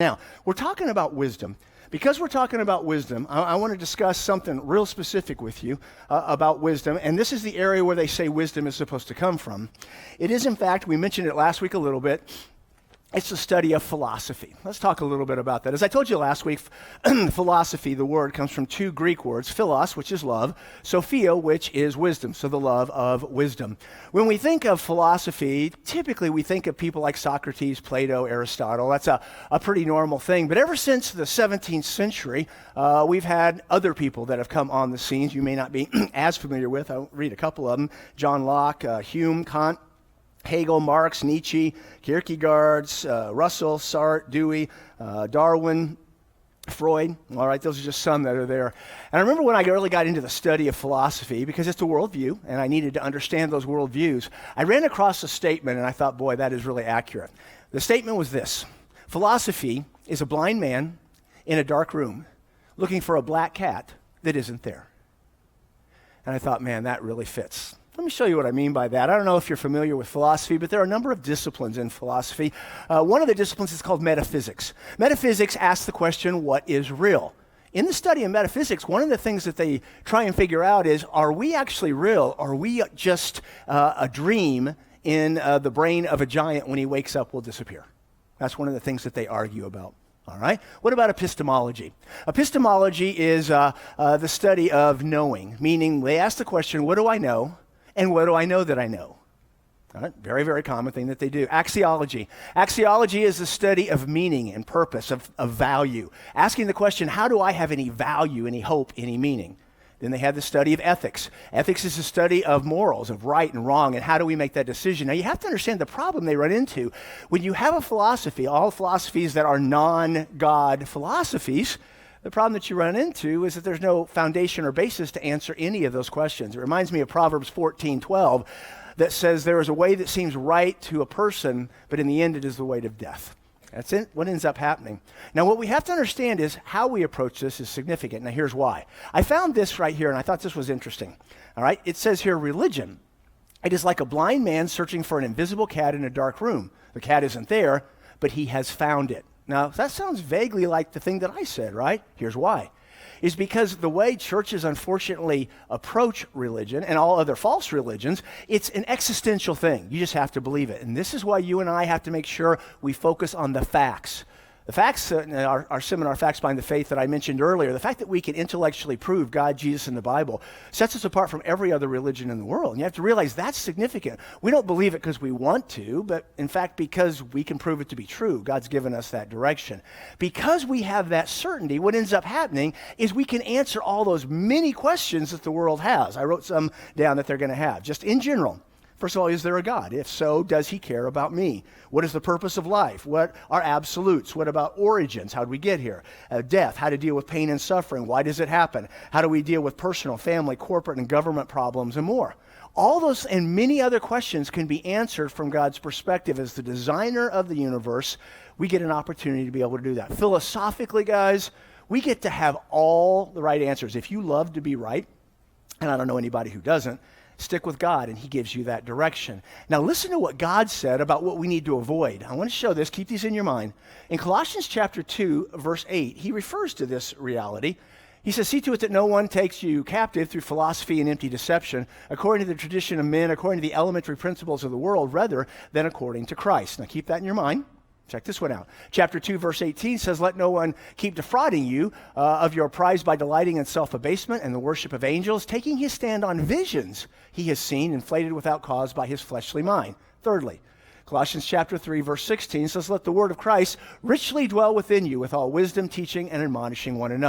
Now, we're talking about wisdom. Because we're talking about wisdom, I want to discuss something real specific with you about wisdom, and this is the area where they say wisdom is supposed to come from. It is, in fact, we mentioned it last week a little bit, it's the study of philosophy. Let's talk a little bit about that. As I told you last week, philosophy, the word, comes from two Greek words, philos, which is love, sophia, which is wisdom, so the love of wisdom. When we think of philosophy, typically we think of people like Socrates, Plato, Aristotle. That's a pretty normal thing. But ever since the 17th century, we've had other people that have come on the scenes you may not be as familiar with. I'll read a couple of them. John Locke, Hume, Kant, Hegel, Marx, Nietzsche, Kierkegaard, Russell, Sartre, Dewey, Darwin, Freud. All right, those are just some that are there. And I remember when I really got into the study of philosophy, because it's a worldview, and I needed to understand those worldviews, I ran across a statement, and I thought, boy, that is really accurate. The statement was this: philosophy is a blind man in a dark room looking for a black cat that isn't there. And I thought, man, that really fits. Let me show you what I mean by that. I don't know if you're familiar with philosophy, but there are a number of disciplines in philosophy. One of the disciplines is called metaphysics. Metaphysics asks the question, what is real? In the study of metaphysics, one of the things that they try and figure out is, are we actually real? Are we just a dream in the brain of a giant when he wakes up will disappear? That's one of the things that they argue about. All right. What about epistemology? Epistemology is the study of knowing, meaning they ask the question, what do I know? And what do I know that I know? All right, very, very common thing that they do. Axiology. Axiology is the study of meaning and purpose, of value. Asking the question, how do I have any value, any hope, any meaning? Then they have the study of ethics. Ethics is the study of morals, of right and wrong, and how do we make that decision? Now, you have to understand the problem they run into. When you have a philosophy, all philosophies that are non-God philosophies, the problem that you run into is that there's no foundation or basis to answer any of those questions. It reminds me of Proverbs 14:12 that says there is a way that seems right to a person, but in the end it is the way of death. That's what ends up happening. Now, what we have to understand is how we approach this is significant. Now, here's why. I found this right here, and I thought this was interesting. All right, it says here, religion. It is like a blind man searching for an invisible cat in a dark room. The cat isn't there, but he has found it. Now, that sounds vaguely like the thing that I said, right? Here's why. Is because the way churches unfortunately approach religion and all other false religions, it's an existential thing. You just have to believe it. And this is why you and I have to make sure we focus on the facts. The facts, our seminar, Facts Behind the Faith that I mentioned earlier, the fact that we can intellectually prove God, Jesus, and the Bible sets us apart from every other religion in the world. And you have to realize that's significant. We don't believe it because we want to, but in fact because we can prove it to be true. God's given us that direction. Because we have that certainty, what ends up happening is we can answer all those many questions that the world has. I wrote some down that they're going to have, just in general. First of all, is there a God? If so, does he care about me? What is the purpose of life? What are absolutes? What about origins? How did we get here? Death, how to deal with pain and suffering. Why does it happen? How do we deal with personal, family, corporate, and government problems and more? All those and many other questions can be answered from God's perspective. As the designer of the universe, we get an opportunity to be able to do that. Philosophically, guys, we get to have all the right answers. If you love to be right, and I don't know anybody who doesn't, stick with God, and he gives you that direction. Now, listen to what God said about what we need to avoid. I want to show this. Keep these in your mind. In Colossians chapter 2, verse 8, he refers to this reality. He says, see to it that no one takes you captive through philosophy and empty deception, according to the tradition of men, according to the elementary principles of the world, rather than according to Christ. Now, keep that in your mind. Check this one out. Chapter 2, verse 18 says, let no one keep defrauding you of your prize by delighting in self-abasement and the worship of angels, taking his stand on visions he has seen, inflated without cause by his fleshly mind. Thirdly, Colossians chapter 3, verse 16 says, let the word of Christ richly dwell within you with all wisdom, teaching, and admonishing one another.